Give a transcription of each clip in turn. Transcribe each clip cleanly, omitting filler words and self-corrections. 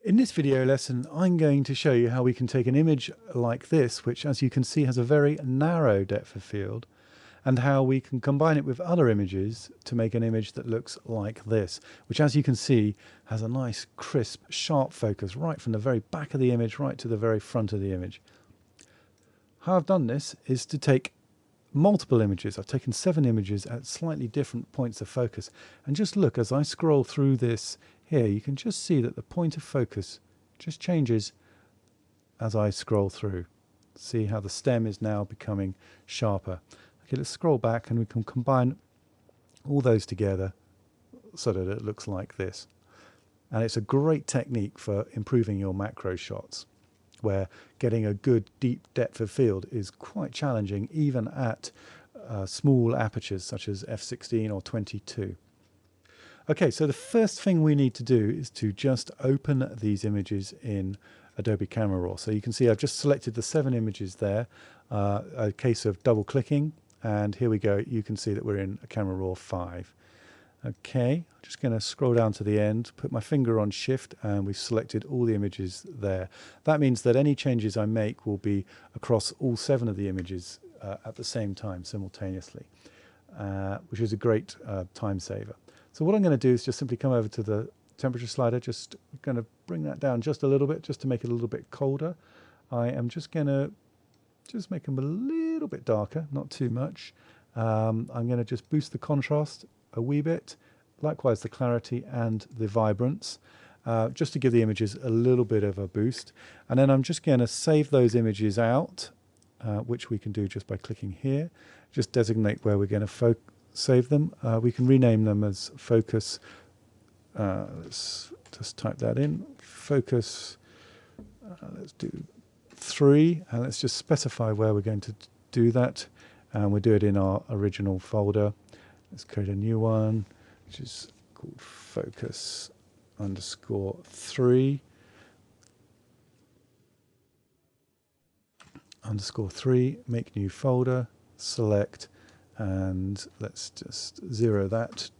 In this video lesson, I'm going to show you how we can take an image like this, which as you can see has a very narrow depth of field, and how we can combine it with other images to make an image that looks like this, which as you can see has a nice crisp, sharp focus right from the very back of the image right to the very front of the image. How I've done this is to take multiple images. I've taken 7 images at slightly different points of focus, and just look as I scroll through this here, you can just see that the point of focus just changes as I scroll through. See how the stem is now becoming sharper. Okay, let's scroll back and we can combine all those together so that it looks like this. And it's a great technique for improving your macro shots, where getting a good deep depth of field is quite challenging even at small apertures such as f16 or 22. Okay, so the first thing we need to do is to just open these images in Adobe Camera Raw. So you can see I've just selected the 7 images there, a case of double clicking, and here we go. You can see that we're in a Camera Raw 5. Okay, I'm just going to scroll down to the end, put my finger on Shift, and we've selected all the images there. That means that any changes I make will be across all 7 of the images at the same time, simultaneously, which is a great time saver. So what I'm going to do is just simply come over to the temperature slider, just going to bring that down just a little bit, just to make it a little bit colder. I am just going to make them a little bit darker, not too much. I'm going to just boost the contrast a wee bit, likewise the clarity and the vibrance, just to give the images a little bit of a boost. And then I'm just going to save those images out, which we can do just by clicking here. Just designate where we're going to save them. We can rename them as focus. Let's just type that in. Focus, let's do 3, and let's just specify where we're going to do that. And we'll do it in our original folder. Let's create a new one, which is called focus _3. _3, make new folder, select, and let's just zero that,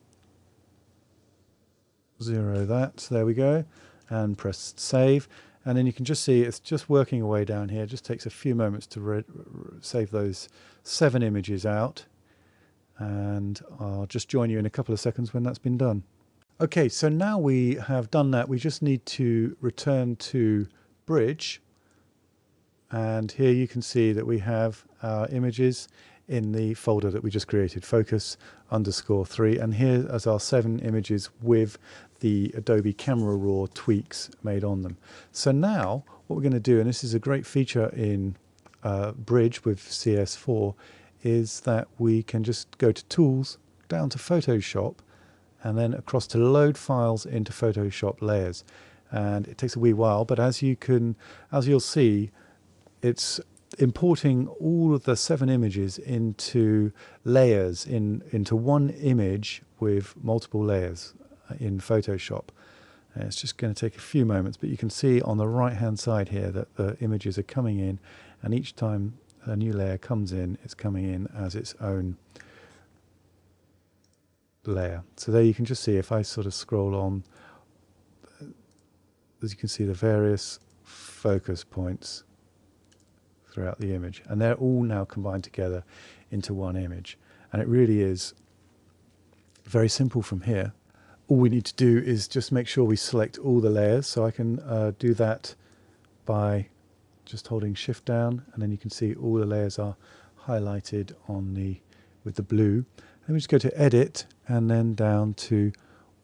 there we go, and press save. And then you can just see it's just working away down here. It just takes a few moments to save those 7 images out, and I'll just join you in a couple of seconds when that's been done. Okay, so now we have done that, we just need to return to Bridge, and here you can see that we have our images in the folder that we just created, focus _3, and here is our 7 images with the Adobe Camera Raw tweaks made on them. So now what we're going to do, and this is a great feature in Bridge with CS4, is that we can just go to Tools, down to Photoshop, and then across to Load Files into Photoshop Layers. And it takes a wee while, but as you'll see, it's importing all of the 7 images into layers, into one image with multiple layers in Photoshop. And it's just going to take a few moments, but you can see on the right hand side here that the images are coming in, and each time a new layer comes in, it's coming in as its own layer. So there you can just see, if I sort of scroll on, as you can see, the various focus points throughout the image, and they're all now combined together into one image. And it really is very simple from here. All we need to do is just make sure we select all the layers. So I can do that by just holding Shift down, and then you can see all the layers are highlighted on with the blue. Then we just go to Edit, and then down to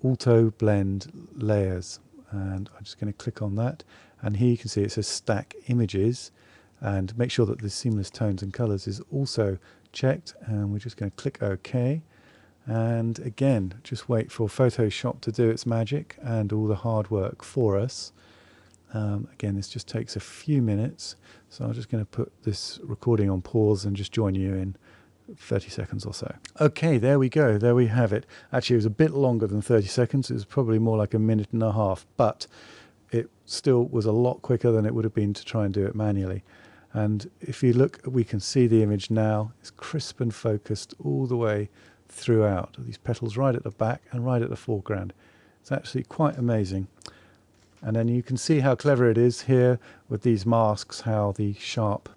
Auto Blend Layers, and I'm just going to click on that, and here you can see it says Stack Images, and make sure that the seamless tones and colors is also checked, and we're just going to click OK. And again, just wait for Photoshop to do its magic and all the hard work for us. Again, this just takes a few minutes, so I'm just going to put this recording on pause and just join you in 30 seconds or so. Okay, there we go, there we have it. Actually, it was a bit longer than 30 seconds, it was probably more like a minute and a half, but it still was a lot quicker than it would have been to try and do it manually. And if you look, we can see the image now. It's crisp and focused all the way throughout. These petals right at the back and right at the foreground. It's actually quite amazing. And then you can see how clever it is here with these masks, how the sharp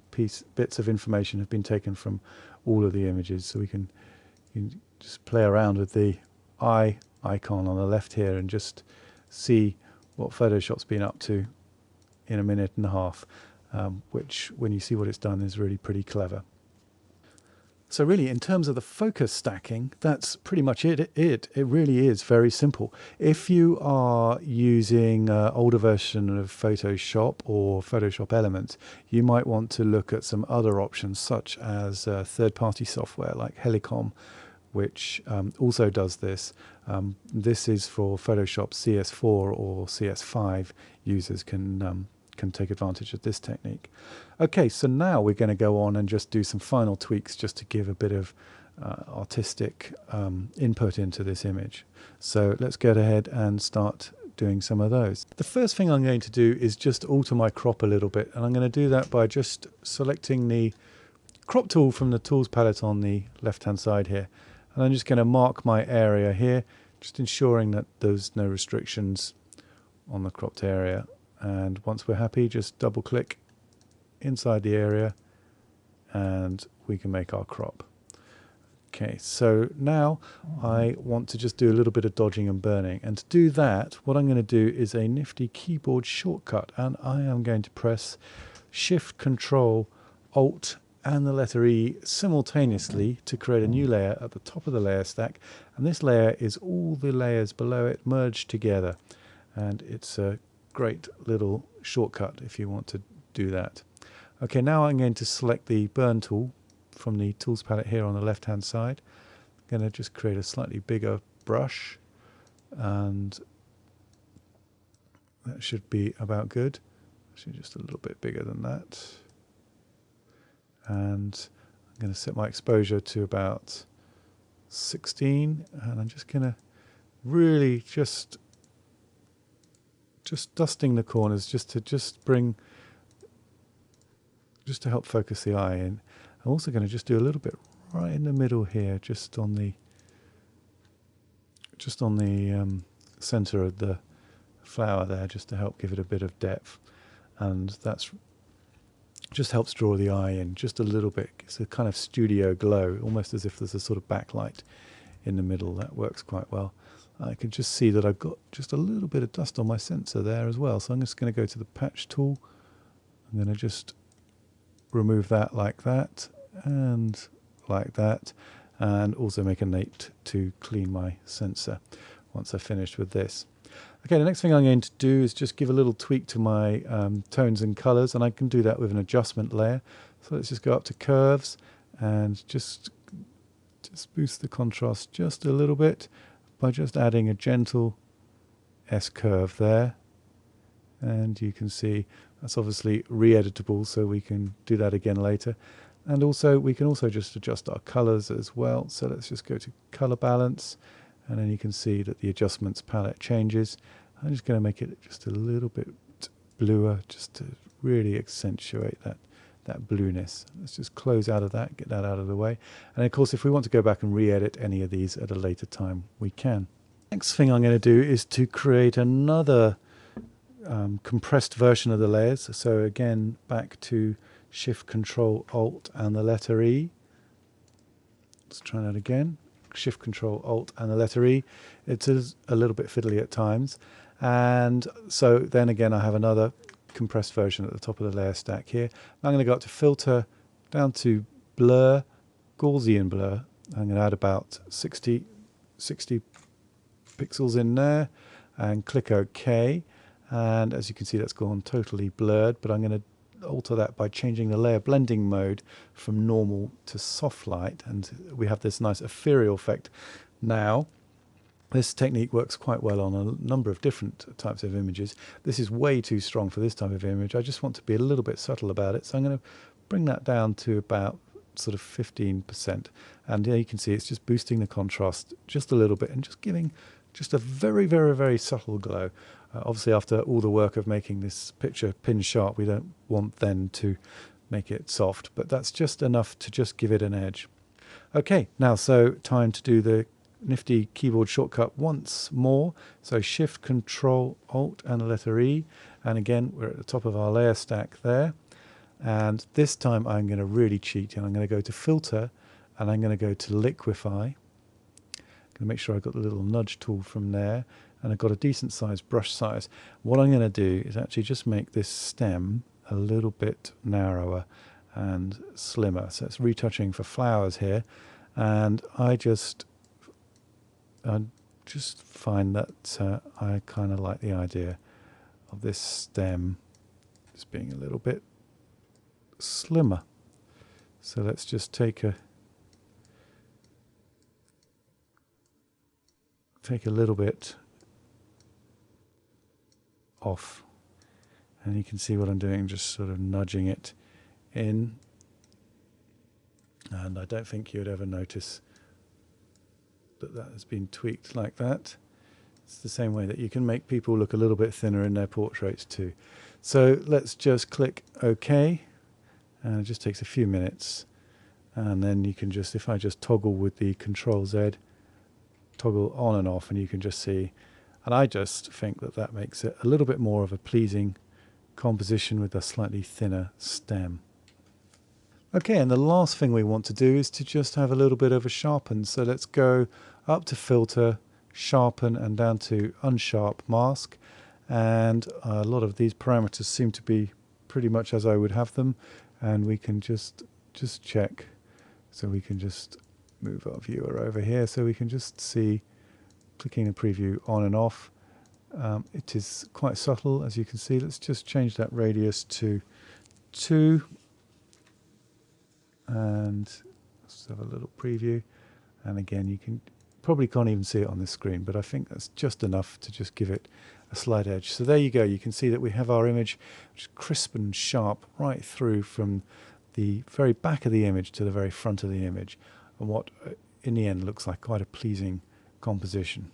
bits of information have been taken from all of the images. So you can just play around with the eye icon on the left here and just see what Photoshop's been up to in a minute and a half, which, when you see what it's done, is really pretty clever. So really, in terms of the focus stacking, that's pretty much it. It really is very simple. If you are using an older version of Photoshop or Photoshop Elements, you might want to look at some other options, such as third-party software like Helicom, which also does this. This is for Photoshop CS4 or CS5 users can take advantage of this technique. Okay, so now we're going to go on and just do some final tweaks just to give a bit of artistic input into this image. So let's go ahead and start doing some of those. The first thing I'm going to do is just alter my crop a little bit, and I'm going to do that by just selecting the crop tool from the tools palette on the left hand side here, and I'm just going to mark my area here, just ensuring that there's no restrictions on the cropped area. And once we're happy, just double click inside the area and we can make our crop. Okay, so now I want to just do a little bit of dodging and burning, and to do that what I'm going to do is a nifty keyboard shortcut, and I am going to press Shift Control Alt and the letter E simultaneously to create a new layer at the top of the layer stack, and this layer is all the layers below it merged together, and it's a great little shortcut if you want to do that. Okay, now I'm going to select the burn tool from the tools palette here on the left hand side. I'm going to just create a slightly bigger brush, and that should be about good. Actually just a little bit bigger than that. And I'm going to set my exposure to about 16, and I'm just going to really just dusting the corners just to help focus the eye in. I'm also going to just do a little bit right in the middle here, just on the center of the flower there, just to help give it a bit of depth, and that's just helps draw the eye in just a little bit. It's a kind of studio glow, almost as if there's a sort of backlight in the middle. That works quite well. I can just see that I've got just a little bit of dust on my sensor there as well. So I'm just going to go to the patch tool. I'm going to just remove that like that, and also make a note to clean my sensor once I've finished with this. Okay, the next thing I'm going to do is just give a little tweak to my tones and colors, and I can do that with an adjustment layer. So let's just go up to curves and just boost the contrast just a little bit by just adding a gentle S-curve there. And you can see that's obviously re-editable, so we can do that again later. And also we can also just adjust our colors as well. So let's just go to color balance, and then you can see that the adjustments palette changes. I'm just going to make it just a little bit bluer, just to really accentuate that blueness. Let's just close out of that, get that out of the way. And of course, if we want to go back and re-edit any of these at a later time, we can. Next thing I'm going to do is to create another compressed version of the layers. So again, back to Shift Control Alt and the letter E. Let's try that again. Shift Control Alt and the letter E. It is a little bit fiddly at times, and so then again I have another compressed version at the top of the layer stack here. I'm going to go up to Filter, down to Blur, Gaussian Blur. I'm going to add about 60 pixels in there and click OK, and as you can see that's gone totally blurred, but I'm going to alter that by changing the layer blending mode from normal to soft light, and we have this nice ethereal effect. Now this technique works quite well on a number of different types of images. This is way too strong for this type of image. I just want to be a little bit subtle about it, so I'm going to bring that down to about sort of 15%, and here you can see it's just boosting the contrast just a little bit and just giving just a very, very, very subtle glow. Obviously, after all the work of making this picture pin sharp, we don't want then to make it soft, but that's just enough to just give it an edge. Okay, now so time to do the nifty keyboard shortcut once more. So Shift, Control, Alt and the letter E. And again, we're at the top of our layer stack there. And this time I'm going to really cheat, and I'm going to go to Filter and I'm going to go to Liquify. I'm going to make sure I've got the little nudge tool from there, and I've got a decent sized brush size. What I'm going to do is actually just make this stem a little bit narrower and slimmer. So it's retouching for flowers here, and I just find that I kind of like the idea of this stem just being a little bit slimmer. So let's just take a little bit off, and you can see what I'm doing, just sort of nudging it in, and I don't think you'd ever notice that that has been tweaked like that. It's the same way that you can make people look a little bit thinner in their portraits too. So let's just click OK, and it just takes a few minutes, and then you can just, if I just toggle with the Control Z, toggle on and off, and you can just see, and I just think that that makes it a little bit more of a pleasing composition with a slightly thinner stem. Okay, and the last thing we want to do is to just have a little bit of a sharpen. So let's go up to Filter, Sharpen, and down to Unsharp Mask. And a lot of these parameters seem to be pretty much as I would have them. And we can just check. So we can just move our viewer over here so we can just see, clicking the preview on and off. It is quite subtle, as you can see. Let's just change that radius to 2. And let's have a little preview, and again you can probably can't even see it on this screen, but I think that's just enough to just give it a slight edge. So there you go, you can see that we have our image which is crisp and sharp right through from the very back of the image to the very front of the image, and what in the end looks like quite a pleasing composition.